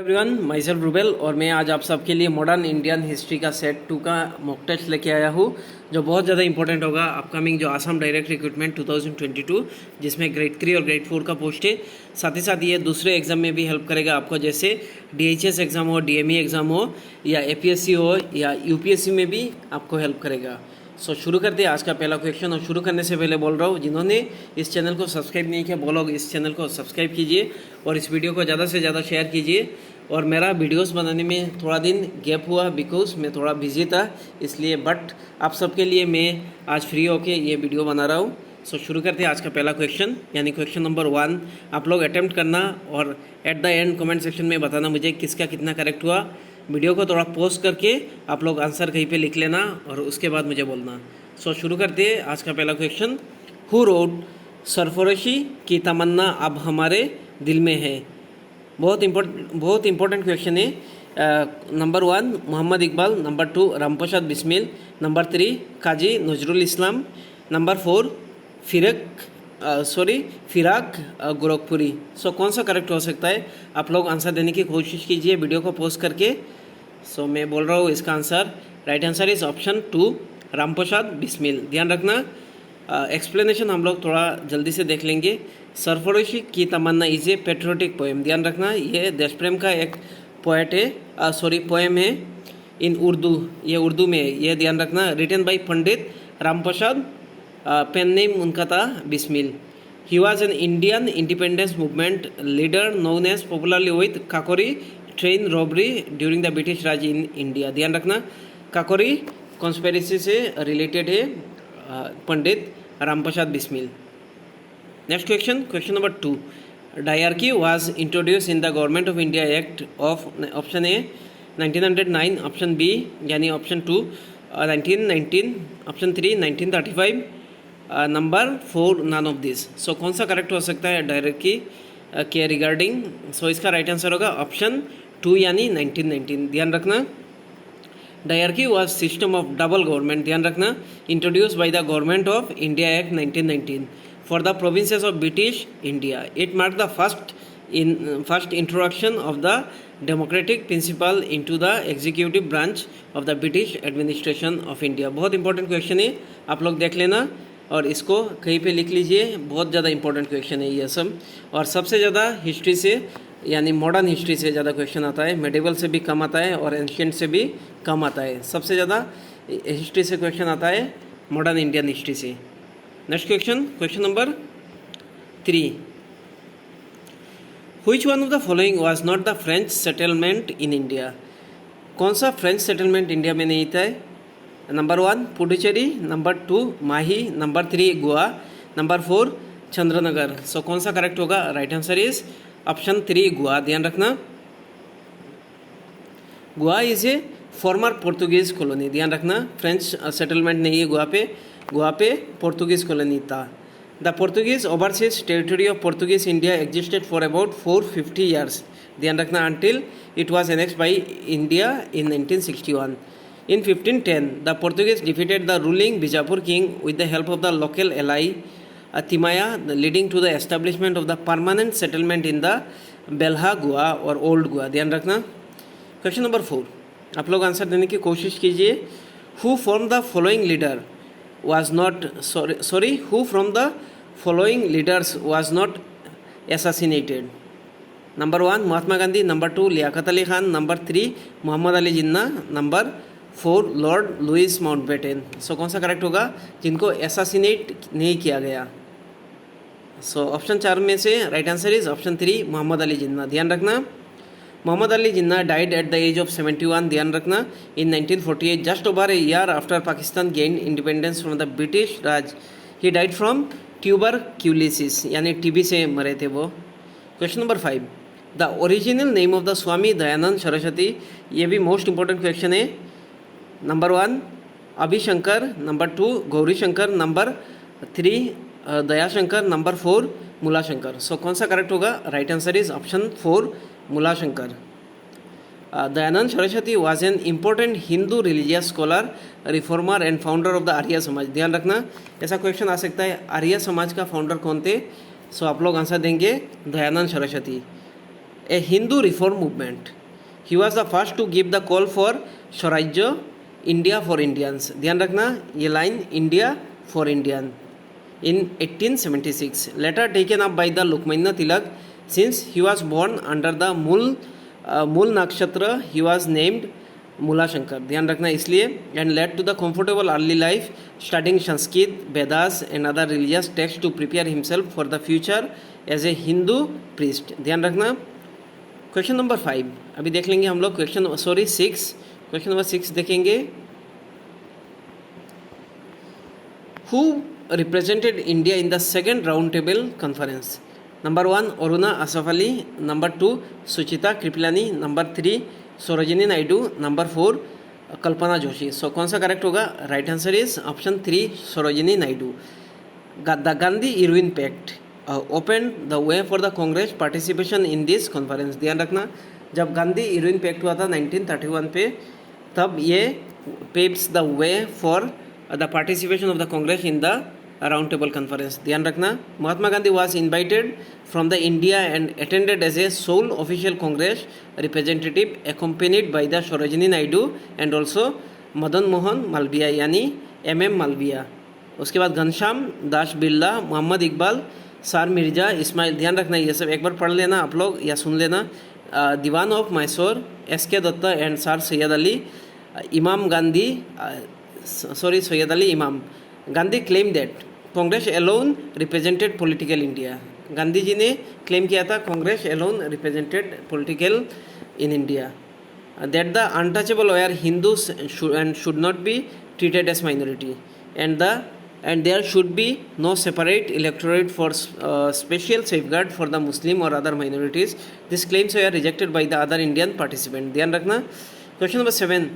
Everyone, my self Rubel और मैं आज आप सबके लिए मॉडर्न इंडियन हिस्ट्री का सेट 2 का मॉक टेस्ट लेके आया हूँ जो बहुत ज़्यादा इंपॉर्टेंट होगा अपकमिंग जो आसाम डायरेक्ट रिक्रूटमेंट 2022 जिसमें ग्रेड 3 और ग्रेड 4 का पोस्ट है। साथ ही साथ ये दूसरे एग्जाम में भी हेल्प करेगा आपको, जैसे DHS एग्ज़ाम हो, DME एग्ज़ाम हो या APSC हो या UPSC में भी आपको हेल्प करेगा। सो शुरू करते हैं आज का पहला क्वेश्चन। और शुरू करने से पहले बोल रहा हूँ, जिन्होंने इस चैनल को सब्सक्राइब नहीं किया वो लोग इस चैनल को सब्सक्राइब कीजिए और इस वीडियो को ज़्यादा से ज़्यादा शेयर कीजिए। और मेरा वीडियोस बनाने में थोड़ा दिन गैप हुआ बिकॉज मैं थोड़ा बिजी था इसलिए, बट आप सबके लिए मैं आज फ्री होके ये वीडियो बना रहा हूँ। सो शुरू करते हैं आज का पहला क्वेश्चन, यानी क्वेश्चन नंबर 1। आप लोग अटेम्प्ट करना और at the end comment section में बताना मुझे किसका कितना करेक्ट हुआ। वीडियो को थोड़ा पॉज करके आप लोग आंसर कहीं पे लिख लेना और उसके बाद मुझे बोलना। सो शुरू करते हैं आज का पहला क्वेश्चन। हु रोड सरफरोशी की तमन्ना अब हमारे दिल में है। बहुत इंपॉर्टेंट क्वेश्चन है। Number 1 Mohammad Iqbal, number 2 Ramprasad Bismil, number 3 Qazi Nazrul Islam, number 4 Firaq Gorakhpuri. सो कौन सा करेक्ट हो सकता है? आप लोग आंसर देने की कोशिश कीजिए वीडियो को पॉज करके। सो मैं बोल रहा हूँ इसका answer, right answer is option 2 Ramprasad Bismil. ध्यान रखना, एक्सप्लेनेशन हम लोग थोड़ा जल्दी से देख लेंगे। सरफरोशी की तमन्ना इज ए पेट्रियोटिक पोएम। ध्यान रखना, ये देश प्रेम का एक पोएम है इन उर्दू, ये उर्दू में है, ये ध्यान रखना। Written by Pandit Ramprasad, pen name उनका था Bismil. He was an Indian independence movement leader known as popularly with Kakori train robbery during the British Raj in India. ध्यान रखना, काकोरी कॉन्स्पिरेसी से रिलेटेड है Pandit Ramprasad Bismil. Next question number 2। Dyarchy was introduce in the government of India act of option A 1909, option B यानी option 2 1919, option 3 1935, number 4 none of this. सो कौन सा correct हो सकता है डायरकी के रिगार्डिंग? सो इसका राइट आंसर होगा ऑप्शन 2 यानी 1919। ध्यान रखना, dyarchy was system of double government, ध्यान रखना, introduce by the government of India act 1919 for the provinces of British India. It mark the first introduction of the democratic principle into the executive branch of the British administration of India. बहुत important question है, आप लोग देख लेना और इसको कहीं पे लिख लीजिए। बहुत ज़्यादा इंपॉर्टेंट क्वेश्चन है ये सब, और सबसे ज़्यादा हिस्ट्री से यानी मॉडर्न हिस्ट्री से ज़्यादा क्वेश्चन आता है, मेडिवल से भी कम आता है और एंशिएंट से भी कम आता है। सबसे ज़्यादा हिस्ट्री से क्वेश्चन आता है मॉडर्न इंडियन हिस्ट्री से। Next question number 3। Which one of the following was not the French settlement in India? कौन सा फ्रेंच सेटलमेंट इंडिया में नहीं था? नंबर 1 पुडुचेरी, नंबर 2 माही, नंबर 3 गोवा, नंबर 4 चंद्रनगर। सो कौन सा करेक्ट होगा? Right answer is option 3 Goa. ध्यान रखना, Goa is a farmer Portuguese colony. ध्यान रखना, फ्रेंच सेटलमेंट नहीं है गोवा पे पोर्तुगीज कॉलोनी था। The Portuguese overseas territory of Portuguese India existed for about 450 years. ध्यान रखना, until it was annexed by India in 1961। In 1510, the Portuguese defeated the ruling Bijapur king with the help of the local ally Timaya, leading to the establishment of the permanent settlement in the Belha Goa और old Goa. ध्यान रखना। Question number 4, आप लोग answer देने की कोशिश कीजिए। Who from the following leader was not who from the following leaders was not assassinated? Number 1 Mahatma Gandhi, number 2 Liaquat Ali Khan, number 3 Mohammad Ali Jinnah, number 4 lord Louis Mountbatten. So कौन सा करेक्ट होगा जिनको एसासिनेट नहीं किया गया? सो ऑप्शन 4 में से right answer is option 3 Mohammad Ali Jinnah. ध्यान रखना, Mohammad Ali Jinnah died at the age of 71। ध्यान रखना, in 1948, just over a year after Pakistan gain independence from the British Raj. He died from tuberculosis यानी टीबी से मरे थे वो। Question number 5, the original name of the Swami Dayanand Saraswati. ये भी मोस्ट इंपॉर्टेंट क्वेश्चन है। Number 1 Abhishankar, number 2 Gauri Shankar, number 3 Dayashankar, number 4 Moolashankar. So कौन सा करेक्ट होगा? Right answer is option 4 Moolashankar. Dayanand Saraswati was an important Hindu religious scholar, reformer and founder of the Arya Samaj. ध्यान रखना, ऐसा क्वेश्चन आ सकता है, आर्य समाज का फाउंडर कौन थे? सो आप लोग आंसर देंगे Dayanand Saraswati. a Hindu reform movement. He was the first to give the call for Swarajya, India for Indians. ध्यान रखना ये line India for Indian in 1876. Later taken up by the Lokmanya Tilak, since he was born under the Mul Nakshatra, he was named Mula Shankar. ध्यान रखना इसलिए. And led to the comfortable early life studying Sanskrit, Vedas and other religious text to prepare himself for the future as a Hindu priest. ध्यान रखना. Question number 5 अभी देख लेंगे हम लोग. क्वेश्चन नंबर 6 देखेंगे. Who represented India in the second round table conference? Number 1 Aruna Asaf Ali, number 2 Sucheta Kripalani, number 3 Sarojini Naidu, number 4 Kalpana Joshi. So कौन सा करेक्ट होगा? Right answer is option 3 Sarojini Naidu. The Gandhi Irwin pact open the way for the Congress participation in this conference. ध्यान रखना जब Gandhi Irwin pact हुआ था 1931 पे, तब ये paves the way for the participation of the Congress in the round table conference. ध्यान रखना. Mahatma Gandhi was invited from the India and attended as a sole official Congress representative accompanied by the Sarojini Naidu and also Madan Mohan Malviya यानी MM Malviya. उसके बाद घनश्याम दास बिरला, मोहम्मद इकबाल, सार मिर्जा, इस्माइल. ध्यान रखना ये सब एक बार पढ़ लेना आप लोग या सुन लेना. Dewan of Mysore, SK Datta and sir Syed Ali Imam Gandhi, Syed Ali Imam. Gandhi claim that Congress alone represented political India. Gandhi ji ने क्लेम किया था Congress alone represented political in India. That the untouchable were Hindus and should not be treated as minority and there should be no separate electorate for special safeguard for the Muslim और other minorities. This claims were rejected by the other Indian participant. ध्यान रखना. Question number 7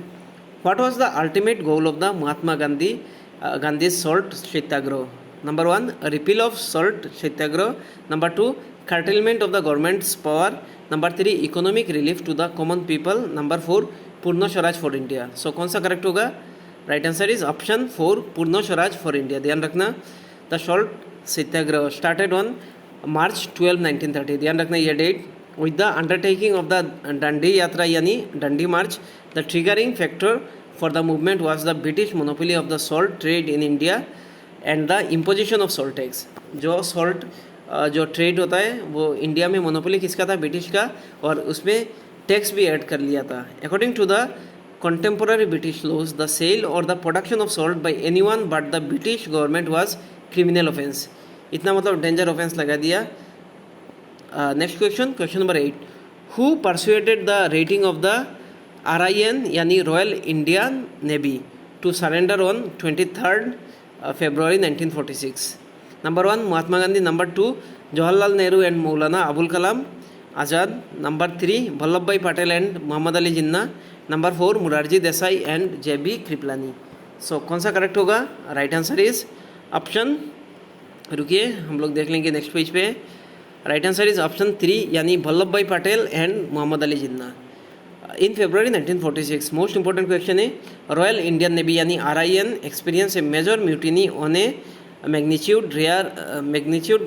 what was the ultimate goal of the Mahatma Gandhi salt Satyagraha? Number 1 repeal of salt satyagrah, number 2 curtailment of the government's power, number 3 economic relief to the common people, number 4 पूर्ण Swaraj for India. So कौन सा correct होगा? Right answer is option 4 पूर्ण Swaraj for India. ध्यान रखना. The salt Satyagraha started on March 12, 1930. ध्यान रखना ये डेट. With the undertaking of the Dandi Yatra यानी Dandi march, the triggering factor for the movement was the British monopoly of the salt trade in India and the imposition of salt tax. जो salt जो trade होता है वो इंडिया में monopoly किसका था? British का. और उसमें टैक्स भी ऐड कर लिया था. According to the contemporary British laws the sale और the production of salt by anyone but the British government was criminal offence. इतना मतलब डेंजर ऑफेंस लगा दिया. Next question number 8 who persuaded the rating of the RIN यानी royal Indian navy to surrender on 23rd February 1946. Number 1 Mahatma Gandhi, number 2 Jawaharlal Nehru and Maulana Abul Kalam Azad, number 3 Vallabh भाई Patel and Mohammad Ali Jinnah, number 4 Morarji Desai and JB Kripalani. So कौन सा correct होगा? Right answer is option, रुकिए हम लोग देख लेंगे नेक्स्ट पेज पे. राइट आंसर इज ऑप्शन 3 यानी Vallabhbhai Patel and Mohammad Ali Jinnah. In February 1946, most important question है Royal Indian Navy यानी RIN experienced a major mutiny on a magnitude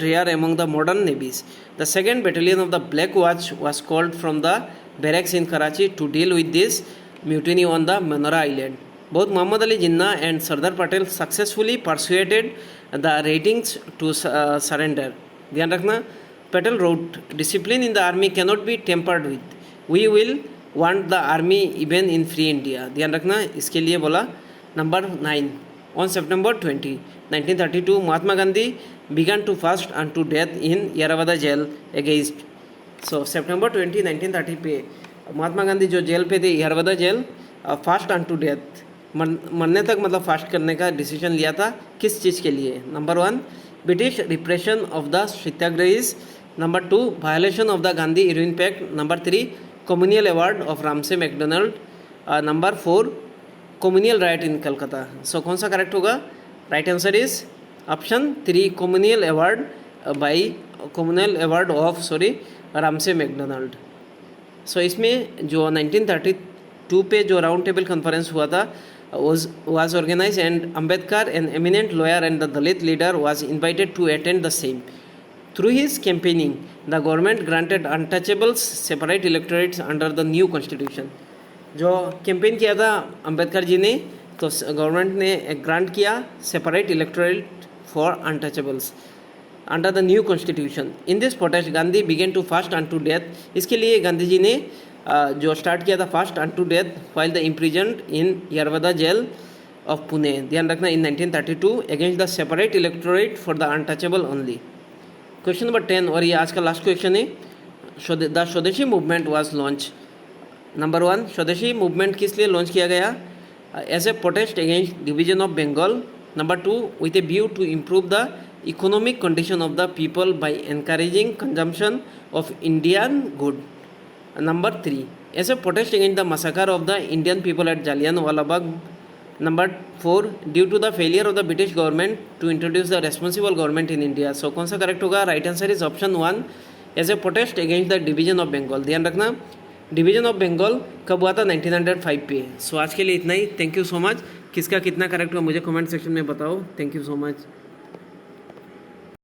rare among the modern navies. The 2nd Battalion of the Black Watch was called from the barracks in Karachi to deal with this mutiny on the Manora Island. Both Muhammad Ali Jinnah and Sardar Patel successfully persuaded the ratings to surrender. ध्यान रखना. Patel wrote, "Discipline in the army cannot be tampered with. We will want the army even in free India." ध्यान रखना. इसके लिए बोला. Number 9 on September 20, 1932 Mahatma Gandhi began to fast unto death in Yerawada jail against. So September 20, 1930 पे महात्मा गांधी जो jail पे थे Yerwada jail, fast unto death मरने तक मतलब फास्ट करने का डिसीजन लिया था. किस चीज़ के लिए? Number 1 British repression of the satyagrahis, number 2 violation of the Gandhi Irwin pact, number 3 communal award of Ramsay MacDonald, number 4 communal riot in Calcutta. So कौन सा करेक्ट होगा? Right answer is option 3 communal award of Ramsay MacDonald. So इसमें जो 1932 पे जो round table conference हुआ था was organized and Ambedkar, an eminent lawyer and the Dalit leader, was invited to attend the same. Through his campaigning, the government granted untouchables separate electorates under the new constitution. जो campaign किया था अंबेडकर जी ने, तो government ने एक grant किया separate electorate for untouchables under the new constitution. In this protest Gandhi began to fast unto death. इसके लिए गांधी जी ने जो स्टार्ट किया था fast unto death while the imprisoned in Yerwada jail of Pune. ध्यान रखना, in 1932 against the separate electorate for the untouchable only. Question number 10, और ये आज का लास्ट क्वेश्चन है। The Swadeshi movement was launch. Number 1, swadeshi movement किस लिए लॉन्च किया गया? As a protest against division of Bengal. Number 2, with a view to improve the economic condition of the people by encouraging consumption of Indian good. Number 3, as a protest against the massacre of the Indian people at Jallianwala Bagh. Number 4, due to the failure of the British government to introduce the responsible government in India. So कौन सा correct होगा? Right answer is option 1, as a protest against the division of Bengal. ध्यान रखना, division of Bengal कब हुआ था? 1905 पे। सो आज के लिए इतना ही। Thank you so much. किसका कितना करेक्ट हुआ मुझे कमेंट सेक्शन में बताओ। Thank you so much.